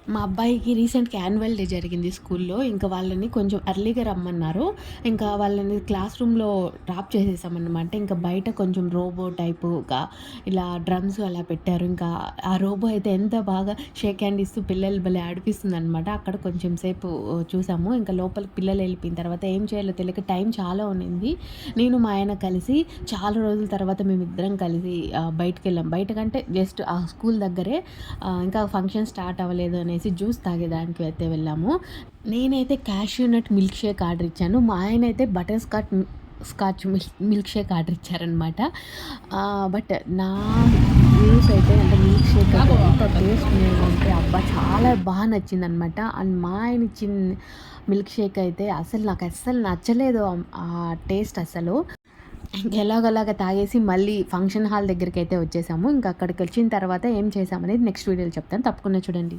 మా అబ్బాయికి రీసెంట్‌గా యాన్యువల్ డే జరిగింది స్కూల్లో. ఇంకా వాళ్ళని కొంచెం ఎర్లీగా రమ్మన్నారు. ఇంకా వాళ్ళని క్లాస్ రూమ్‌లో డ్రాప్ చేసేసామన్నమాట. ఇంకా బయట కొంచెం రోబో టైపుగా ఇలా డ్రమ్స్ అలా పెట్టారు. ఇంకా ఆ రోబో అయితే ఎంత బాగా షేక్ హ్యాండ్ ఇస్తూ పిల్లలు భలే ఆడిపిస్తుందనమాట. అక్కడ కొంచెం సేపు చూసాము. ఇంకా లోపలికి పిల్లలు వెళ్ళిపోయిన తర్వాత ఏం చేయాలో తెలియక టైం చాలా ఉండింది. నేను మా ఆయన కలిసి చాలా రోజుల తర్వాత మేమిద్దరం కలిసి బయటికెళ్ళాం. బయటకంటే జస్ట్ ఆ స్కూల్ దగ్గరే ఇంకా ఫంక్షన్ స్టార్ట్ అవ్వలేదు అనేసి జ్యూస్ తాగేదానికి అయితే వెళ్ళాము. నేనైతే cashew nut milkshake order ఇచ్చాను. మా ఆయన అయితే butterscotch milkshake order ఇచ్చారనమాట. బట్ నా జ్యూస్ అయితే అంటే మిల్క్ షేక్ అయితే ఎంత టేస్ట్ ఉండేదంటే అబ్బా! చాలా నచ్చిందనమాట. అండ్ మా ఆయన ఇచ్చిన మిల్క్ షేక్ అయితే అసలు నాకు అస్సలు నచ్చలేదు ఆ టేస్ట్ అసలు. ఇంక ఎలాగోలాగా తాగేసి మళ్ళీ ఫంక్షన్ హాల్ దగ్గరికైతే వచ్చేసాము. ఇంక అక్కడికొచ్చిన తర్వాత ఏం చేశామనేది నెక్స్ట్ వీడియోలో చెప్తాను. తప్పకుండా చూడండి.